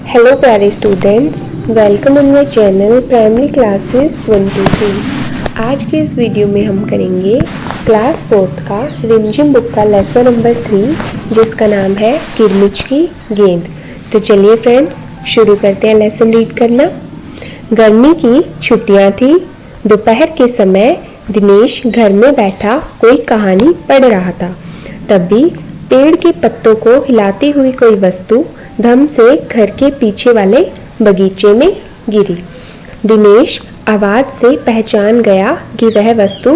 Hello प्यारे students, welcome in my channel primary classes 1 to 3। आज के इस वीडियो में हम करेंगे क्लास 4 का रिमझिम बुक का लेसन नंबर 3 जिसका नाम है किरमिच की गेंद। तो चलिए फ्रेंड्स शुरू करते हैं लेसन रीड करना। गर्मी की छुट्टियां थी। दोपहर के समय दिनेश घर में बैठा कोई कहानी पढ़ रहा था। तभी पेड़ के पत्तों को हिलाती हुई कोई वस्तु धम से घर के पीछे वाले बगीचे में गिरी। दिनेश आवाज से पहचान गया कि वह वस्तु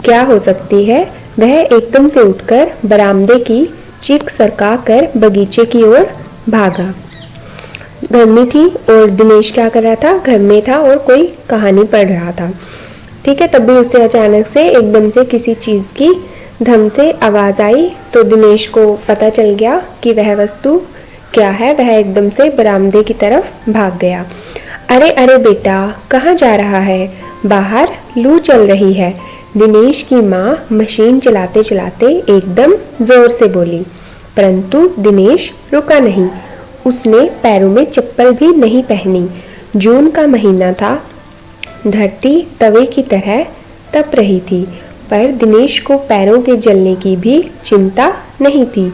क्या हो सकती है। वह एकदम से उठकर बरामदे की चीख सरका कर बगीचे की ओर भागा। गर्मी थी और दिनेश क्या कर रहा था, घर में था और कोई कहानी पढ़ रहा था। ठीक है, तभी उसे अचानक से एकदम से किसी चीज की धम से आवाज आई तो दिनेश को पता चल गया कि वह वस्तु क्या है। वह एकदम से बरामदे की तरफ भाग गया। अरे अरे बेटा, कहाँ जा रहा है? बाहर लू चल रही है। दिनेश की माँ मशीन चलाते चलाते एकदम जोर से बोली, परंतु दिनेश रुका नहीं। उसने पैरों में चप्पल भी नहीं पहनी। जून का महीना था। धरती तवे की तरह तप रही थी, पर दिनेश को पैरों के जलने की भी चिंता नहीं थी।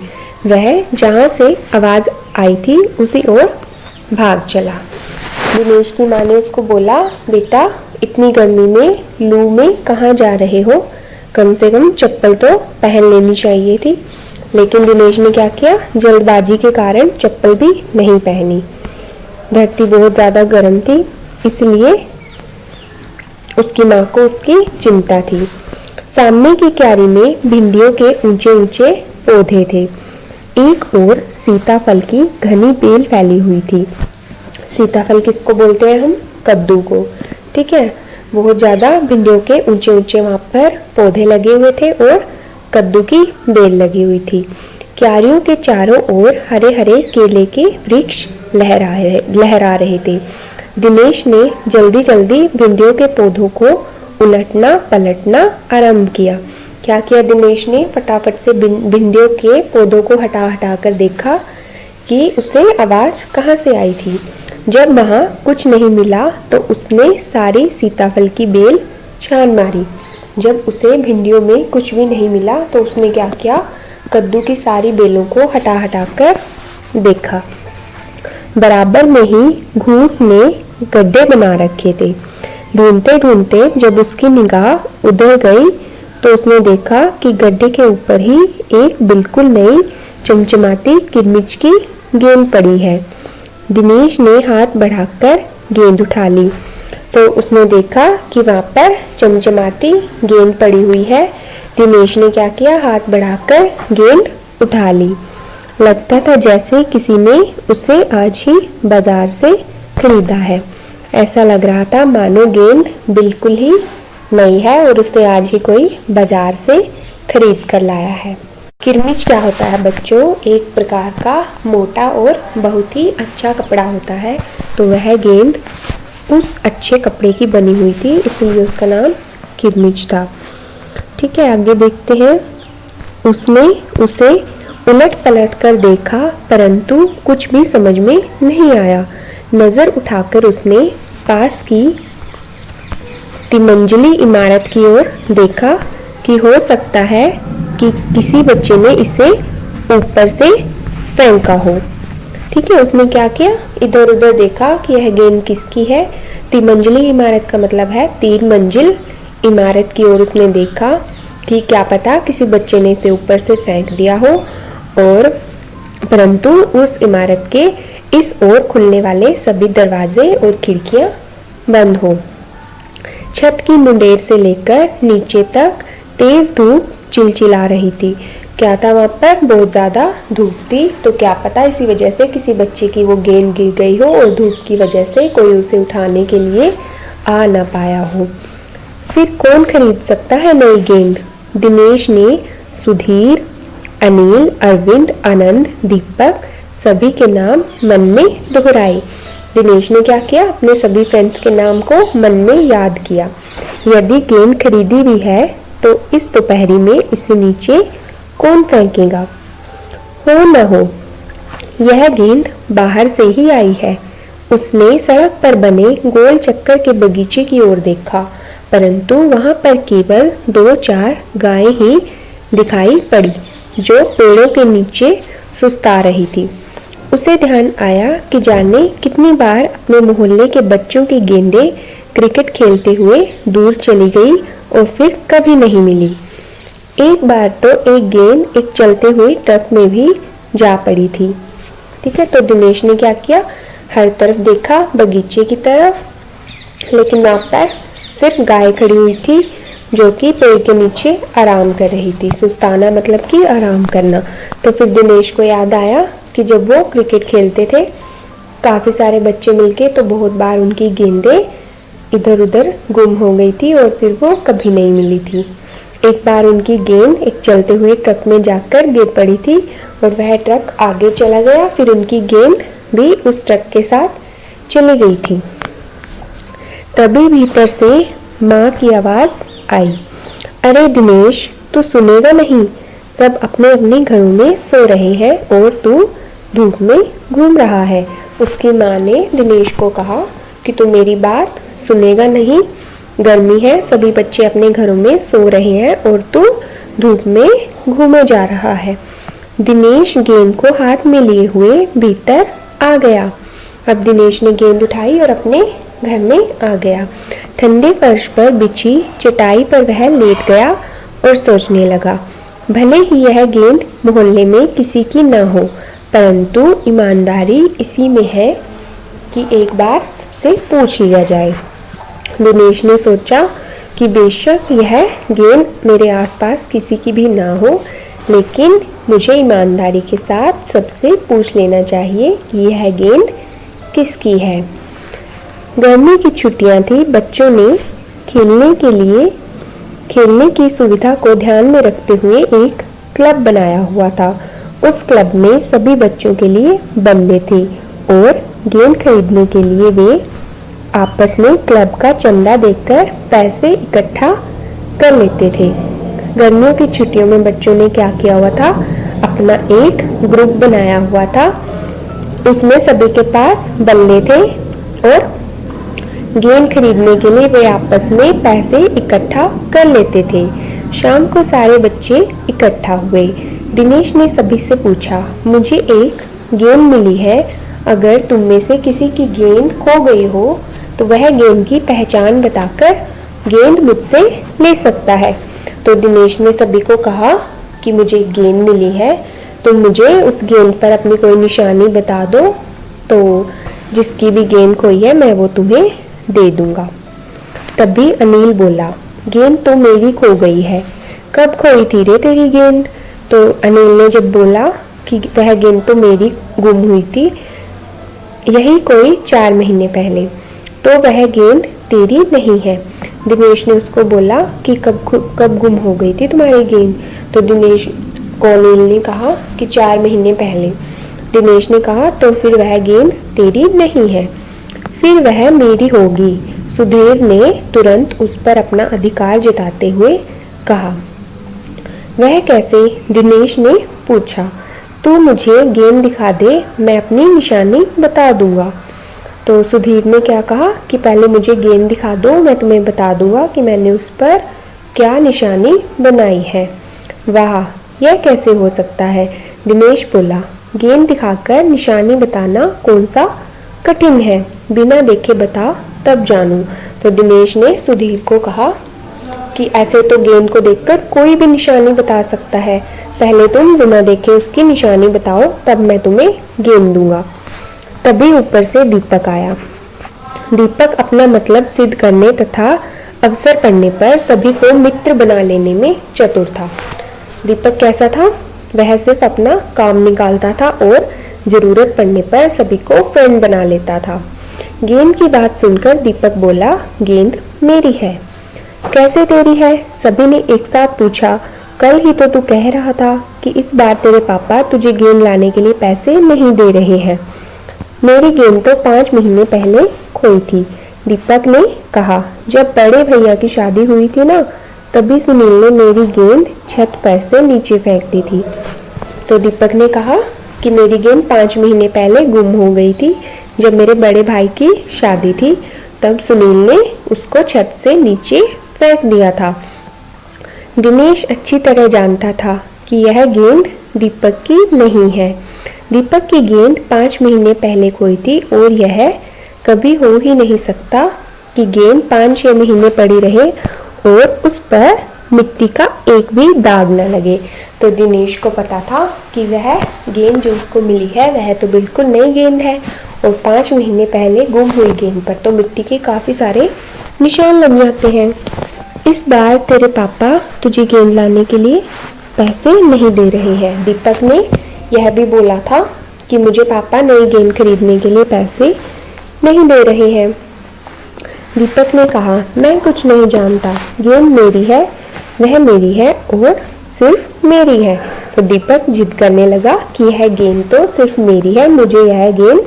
वह जहाँ से आवाज आई थी उसी ओर भाग चला। दिनेश की माँ ने उसको बोला, बेटा इतनी गर्मी में लू में कहाँ जा रहे हो? कम से कम चप्पल तो पहन लेनी चाहिए थी। लेकिन दिनेश ने क्या किया, जल्दबाजी के कारण चप्पल भी नहीं पहनी। धरती बहुत ज़्यादा गर्म थी, इसलिए उसकी माँ को उसकी चिंता थी। सामने की क्यारी में भिंडियों के ऊंचे ऊंचे पौधे थे। एक ओर सीताफल की घनी बेल फैली हुई थी। सीताफल किसको बोलते हैं हम? कद्दू को। ठीक है, बहुत ज़्यादा भिंडियों के ऊंचे ऊंचे वहाँ पर पौधे लगे हुए थे और कद्दू की बेल लगी हुई थी। क्यारियों के चारों ओर हरे हरे केले के वृक्ष लहरा रहे थे। दिनेश ने जल्दी जल्दी भिंडियों के पौधों को उलटना पलटना आरंभ किया। क्या किया दिनेश ने, फटाफट से भिंडियों के पौधों को हटा हटा कर देखा कि उसे आवाज कहाँ से आई थी। जब वहाँ कुछ नहीं मिला तो उसने सारी सीताफल की बेल छान मारी। जब उसे भिंडियों में कुछ भी नहीं मिला तो उसने क्या किया, कद्दू की सारी बेलों को हटा हटा कर देखा। बराबर में ही घूस में गड्ढे बना रखे थे। ढूंढते ढूंढते जब उसकी निगाह उधर गई तो उसने देखा कि गड्ढे के ऊपर ही एक बिल्कुल नई चमचमाती किरमिच की गेंद पड़ी है। दिनेश ने हाथ बढ़ाकर गेंद उठा ली तो उसने देखा कि वहाँ पर चमचमाती गेंद पड़ी हुई है। दिनेश ने क्या किया, हाथ बढ़ाकर गेंद उठा ली। लगता था जैसे किसी ने उसे आज ही बाजार से खरीदा है। ऐसा लग रहा था मानो गेंद बिल्कुल ही नई है और उसे आज ही कोई बाजार से खरीद कर लाया है। किरमिच क्या होता है बच्चों? एक प्रकार का मोटा और बहुत ही अच्छा कपड़ा होता है। तो वह गेंद उस अच्छे कपड़े की बनी हुई थी, इसलिए उसका नाम किरमिच था। ठीक है, आगे देखते हैं। उसने उसे उलट पलट कर देखा, परंतु कुछ भी समझ में नहीं आया। नजर उठाकर उसने पास की तिमंजिली इमारत की ओर देखा कि हो सकता है कि किसी बच्चे ने इसे ऊपर से फेंका हो। ठीक है, उसने क्या किया, इधर उधर देखा कि यह गेंद किसकी है। तिमंजिली इमारत का मतलब है 3 मंजिल इमारत की ओर उसने देखा कि क्या पता किसी बच्चे ने इसे ऊपर से फेंक दिया हो, और परंतु उस इमारत के इस ओर खुलने वाले सभी दरवाजे और खिड़कियां बंद हो। छत की मुंडेर से लेकर नीचे तक तेज धूप चिलचिला रही थी। क्या था वहाँ पर? बहुत ज़्यादा धूप थी। तो क्या पता इसी वजह से किसी बच्चे की वो गेंद गिर गई हो और धूप की वजह से कोई उसे उठाने के लिए आ ना पाया हो। फिर कौन खरीद सकता है नई गेंद? दिनेश ने सुधीर, अनिल, अरविंद, आनंद, दीपक सभी के नाम मन में दोहराए। दिनेश ने क्या किया, अपने सभी फ्रेंड्स के नाम को मन में याद किया। यदि गेंद खरीदी भी है तो इस दोपहरी में इसे नीचे कौन फेंकेगा? हो न हो यह गेंद बाहर से ही आई है। उसने सड़क पर बने गोल चक्कर के बगीचे की ओर देखा, परंतु वहां पर केवल 2-4 गायें ही दिखाई पड़ी जो पेड़ों के नीचे सुस्ता रही थी। उसे ध्यान आया कि जाने कितनी बार अपने मोहल्ले के बच्चों की गेंदें क्रिकेट खेलते हुए दूर चली गई और फिर कभी नहीं मिली। एक बार तो एक गेंद एक चलते हुए ट्रक में भी जा पड़ी थी। ठीक है, तो दिनेश ने क्या किया, हर तरफ देखा बगीचे की तरफ, लेकिन वहां पर सिर्फ गाय खड़ी हुई थी जो कि पेड़ के नीचे आराम कर रही थी। सुस्ताना मतलब कि आराम करना। तो फिर दिनेश को याद आया कि जब वो क्रिकेट खेलते थे काफ़ी सारे बच्चे मिलके, तो बहुत बार उनकी गेंदें इधर उधर गुम हो गई थी और फिर वो कभी नहीं मिली थी। एक बार उनकी गेंद एक चलते हुए ट्रक में जाकर गिर पड़ी थी और वह ट्रक आगे चला गया, फिर उनकी गेंद भी उस ट्रक के साथ चली गई थी। तभी भीतर से माँ की आवाज़ आई, अरे दिनेश, तू सुनेगा नहीं, सब अपने अपने घरों में सो रहे हैं और तू धूप में घूम रहा है। उसकी माँ ने दिनेश को कहा कि तू मेरी बात सुनेगा नहीं, गर्मी है, सभी बच्चे अपने घरों में सो रहे हैं और तू धूप में घूमे जा रहा है। दिनेश गेंद को हाथ में लिए हुए भीतर आ गया। अब दिनेश ने गेंद उठाई और अपने घर में आ गया। ठंडे फर्श पर बिछी चटाई पर वह लेट गया और सोचने लगा, भले ही यह गेंद मोहल्ले में किसी की न हो, परंतु ईमानदारी इसी में है कि एक बार सबसे पूछ लिया जाए। दिनेश ने सोचा कि बेशक यह गेंद मेरे आसपास किसी की भी ना हो, लेकिन मुझे ईमानदारी के साथ सबसे पूछ लेना चाहिए कि यह गेंद किसकी है। गर्मी की छुट्टियां थी। बच्चों ने खेलने की सुविधा को ध्यान में रखते हुए एक क्लब बनाया हुआ था। उस क्लब में सभी बच्चों के लिए बल्ले थे और गेंद खरीदने के लिए वे आपस में क्लब का चंदा देकर पैसे इकट्ठा कर लेते थे। गर्मियों की छुट्टियों में बच्चों ने क्या किया हुआ था, अपना एक ग्रुप बनाया हुआ था। उसमें सभी के पास बल्ले थे और गेंद खरीदने के लिए वे आपस में पैसे इकट्ठा कर लेते थे। शाम को सारे बच्चे इकट्ठा हुए। दिनेश ने सभी से पूछा, मुझे एक गेंद मिली है, अगर तुम में से किसी की गेंद खो गई हो तो वह गेंद की पहचान बताकर गेंद मुझसे ले सकता है। तो दिनेश ने सभी को कहा कि मुझे गेंद मिली है, तो मुझे उस गेंद पर अपनी कोई निशानी बता दो, तो जिसकी भी गेंद खोई है मैं वो तुम्हें दे दूंगा। तभी अनिल बोला, गेंद तो मेरी खो गई है। कब खोई थी रे तेरी गेंद? तो अनिल ने जब बोला कि वह गेंद तो मेरी गुम हुई थी, यही कोई 4 महीने पहले, तो वह गेंद तेरी नहीं है। दिनेश ने उसको बोला कि कब गुम हो गई थी तुम्हारी गेंद? तो दिनेश को अनिल ने कहा कि 4 महीने पहले। दिनेश ने कहा तो फिर वह गेंद तेरी नहीं है, फिर वह मेरी होगी। सुधीर ने तुरंत उस पर अपना अधिकार जताते हुए कहा। वह कैसे? दिनेश ने पूछा। तू मुझे गेंद दिखा दे, मैं अपनी निशानी बता दूंगा। तो सुधीर ने क्या कहा कि पहले मुझे गेंद दिखा दो, मैं तुम्हें बता दूंगा कि मैंने उस पर क्या निशानी बनाई है। वाह, यह कैसे हो सकता है? दिनेश बोला, गेंद दिखाकर निशानी बताना कौन सा कठिन है, बिना देखे बता तब जानूं। तो दिनेश ने सुधीर को कहा कि ऐसे तो गेंद को देखकर कोई भी निशानी बता सकता है, पहले तुम बिना देखे उसकी निशानी बताओ, तब मैं तुम्हें गेंद दूंगा। तभी ऊपर से दीपक आया। दीपक अपना मतलब सिद्ध करने तथा अवसर पड़ने पर सभी को मित्र बना लेने में चतुर था। दीपक कैसा था? वह सिर्फ अपना काम निकालता था और जरूरत पड़ने पर सभी को फ्रेंड बना लेता था। गेंद की बात सुनकर दीपक बोला, गेंद मेरी है। कैसे तेरी है? सभी ने एक साथ पूछा। कल ही तो तू कह रहा था कि इस बार तेरे पापा तुझे गेंद लाने के लिए पैसे नहीं दे रहे हैं। मेरी गेंद तो 5 महीने पहले खोई थी, दीपक ने कहा। जब बड़े भैया की शादी हुई थी ना, तभी सुनील ने मेरी गेंद छत पर से नीचे फेंक दी थी। तो दीपक ने कहा कि मेरी गेंद 5 महीने पहले गुम हो गई थी। जब मेरे बड़े भाई की शादी थी तब सुनील ने उसको छत से नीचे फेंक दिया था। दिनेश अच्छी तरह जानता था कि यह गेंद दीपक की नहीं है। दीपक की गेंद 5 महीने पहले खोई थी और यह कभी हो ही नहीं सकता कि गेंद 5-6 महीने पड़ी रहे और उस पर मिट्टी का एक भी दाग न लगे। तो दिनेश को पता था कि वह गेंद जो उसको मिली है वह तो बिल्कुल नई गेंद है और 5 महीने पहले गुम हुई गेंद पर तो मिट्टी के काफ़ी सारे निशान लग जाते हैं। इस बार तेरे पापा तुझे गेंद लाने के लिए पैसे नहीं दे रहे हैं। दीपक ने यह भी बोला था कि मुझे पापा नई गेंद खरीदने के लिए पैसे नहीं दे रहे हैं। दीपक ने कहा, मैं कुछ नहीं जानता, गेंद मेरी है, वह मेरी है और सिर्फ मेरी है। तो दीपक जिद करने लगा कि यह गेंद तो सिर्फ मेरी है, मुझे यह गेंद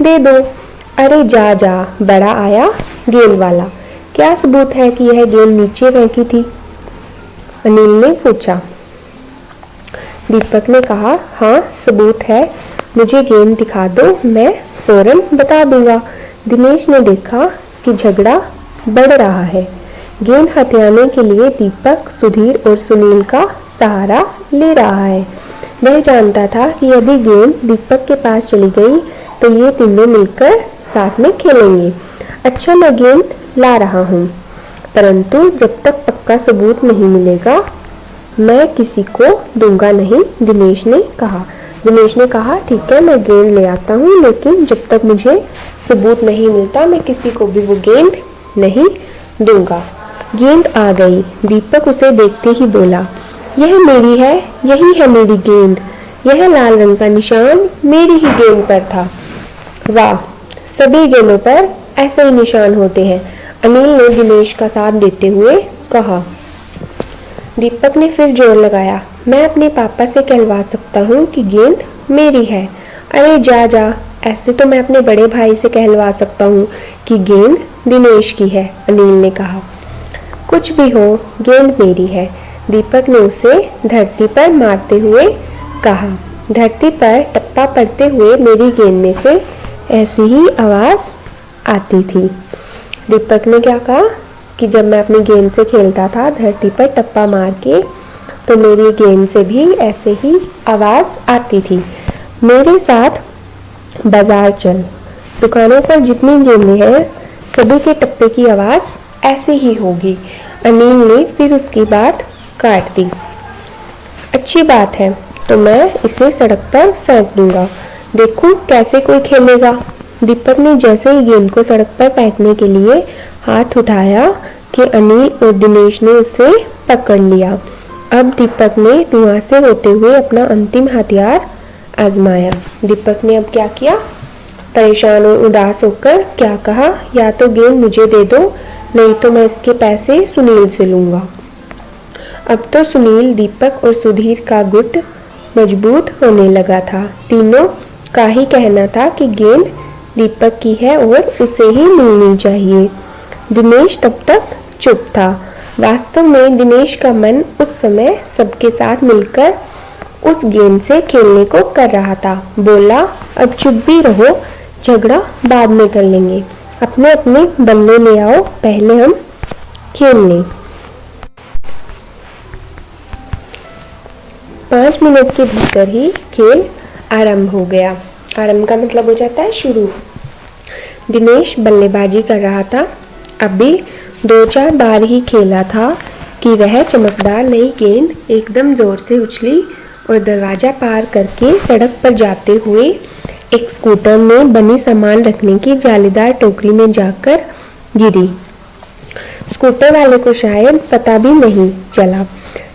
दे दो। अरे जा जा, बड़ा आया गेंद वाला, क्या सबूत है कि यह गेंद नीचे फेंकी थी? अनिल ने पूछा। दीपक ने कहा, हाँ सबूत है, मुझे गेंद दिखा दो, मैं फौरन बता दूंगा। दिनेश ने देखा कि झगड़ा बढ़ रहा है। गेंद हथियाने के लिए दीपक सुधीर और सुनील का सहारा ले रहा है। वह जानता था कि यदि गेंद दीपक के पास चली गई तो ये तीनों मिलकर साथ में खेलेंगे। अच्छा, मैं गेंद ला रहा हूँ, परंतु जब तक पक्का सबूत नहीं मिलेगा मैं किसी को दूंगा नहीं, दिनेश ने कहा। दिनेश ने कहा, ठीक है, मैं गेंद ले आता हूँ, लेकिन जब तक मुझे सबूत नहीं मिलता मैं किसी को भी वो गेंद नहीं दूंगा। गेंद आ गई। दीपक उसे देखते ही बोला, यह मेरी है, यही है मेरी गेंद, यह लाल रंग का निशान मेरी ही गेंद पर था। वाह, सभी गेंदों पर ऐसे ही निशान होते हैं, अनिल ने दिनेश का साथ देते हुए कहा। दीपक ने फिर जोर लगाया, मैं अपने पापा से कहलवा सकता हूँ कि गेंद मेरी है। अरे जा जा, ऐसे तो मैं अपने बड़े भाई से कहलवा सकता हूँ कि गेंद दिनेश की है, अनिल ने कहा। कुछ भी हो, गेंद मेरी है, दीपक ने उसे धरती पर मारते हुए कहा। धरती पर टप्पा पड़ते हुए मेरी गेंद में से ऐसी ही आवाज़ आती थी। दीपक ने क्या कहा कि जब मैं अपनी गेंद से खेलता था धरती पर टप्पा मार के तो मेरी गेंद से भी ऐसे ही आवाज़ आती थी। मेरे साथ बाजार चल, दुकानों पर जितनी गेंदें हैं सभी के टप्पे की आवाज़ ऐसे ही होगी। अनिल ने फिर उसकी बात काट दी। अच्छी बात है, तो मैं इसे सड़क पर फेंक दूंगा, देखूं कैसे कोई खेलेगा। दीपक ने जैसे ही गेंद को सड़क पर फेंकने के लिए हाथ उठाया कि अनिल और दिनेश ने उसे पकड़ लिया। अब दीपक ने धुआं से होते हुए अपना अंतिम हथियार आजमाया। दीपक ने अब क्या किया? परेशान और उदास होकर क्या कहा, या तो गेंद मुझे दे दो, नहीं तो मैं इसके पैसे सुनील से लूंगा। अब तो सुनील, दीपक और सुधीर का गुट मजबूत होने लगा था। तीनों का ही कहना था कि गेंद दीपक की है और उसे ही मिलनी चाहिए। दिनेश तब तक चुप था। वास्तव में दिनेश का मन उस समय सबके साथ मिलकर उस गेंद से खेलने को कर रहा था। बोला, अब चुप भी रहो, झगड़ा बाद में कर लेंगे, अपने अपने बल्ले ले आओ, पहले हम खेल लें। 5 मिनट के भीतर ही खेल आरंभ हो गया। आरंभ का मतलब हो जाता है शुरू। दिनेश बल्लेबाजी कर रहा था। अभी 2-4 बार ही खेला था कि वह चमकदार नई गेंद एकदम जोर से उछली और दरवाजा पार करके सड़क पर जाते हुए एक स्कूटर में बनी सामान रखने की जालीदार टोकरी में जाकर गिरी। स्कूटर वाले को शायद पता भी नहीं चला।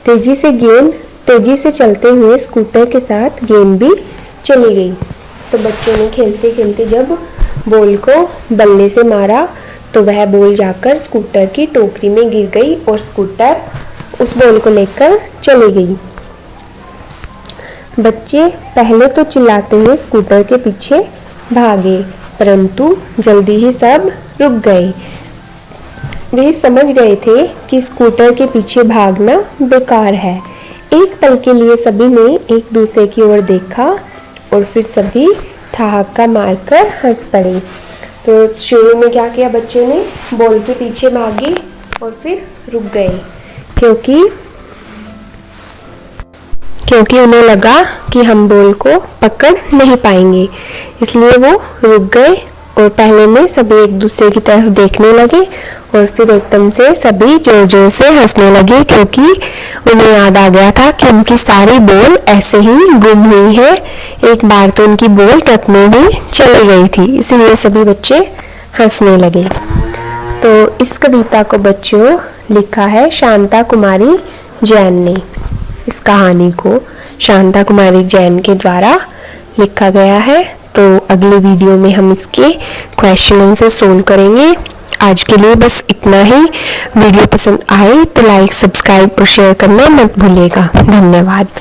तेजी से चलते हुए स्कूटर के साथ गेंद भी चली गई। तो बच्चों ने खेलते खेलते जब बॉल को बल्ले से मारा तो वह बॉल जाकर स्कूटर की टोकरी में गिर गई और स्कूटर उस बॉल को लेकर चली गई। बच्चे पहले तो चिल्लाते हुए स्कूटर के पीछे भागे, परंतु जल्दी ही सब रुक गए। वे समझ गए थे कि स्कूटर के पीछे भागना बेकार है। एक पल के लिए सभी ने एक दूसरे की ओर देखा, और फिर सभी ठहाका मारकर हंस पड़े। तो शुरू में क्या किया बच्चे ने, बॉल के पीछे भागे और फिर रुक गए, क्योंकि उन्हें लगा कि हम बॉल को पकड़ नहीं पाएंगे, इसलिए वो रुक गए और पहले में सभी एक दूसरे की तरफ देखने लगे और फिर एकदम से सभी जोर जोर से हंसने लगे, क्योंकि उन्हें याद आ गया था कि उनकी सारी बॉल ऐसे ही गुम हुई है। एक बार तो उनकी बॉल ट्रक में भी चली गई थी, इसलिए सभी बच्चे हंसने लगे। तो इस कविता को बच्चों लिखा है शांता कुमारी जैन ने। इस कहानी को शांता कुमारी जैन के द्वारा लिखा गया है। तो अगले वीडियो में हम इसके क्वेश्चन आंसर सोल्व करेंगे। आज के लिए बस इतना ही। वीडियो पसंद आए तो लाइक, सब्सक्राइब और शेयर करना मत भूलिएगा। धन्यवाद।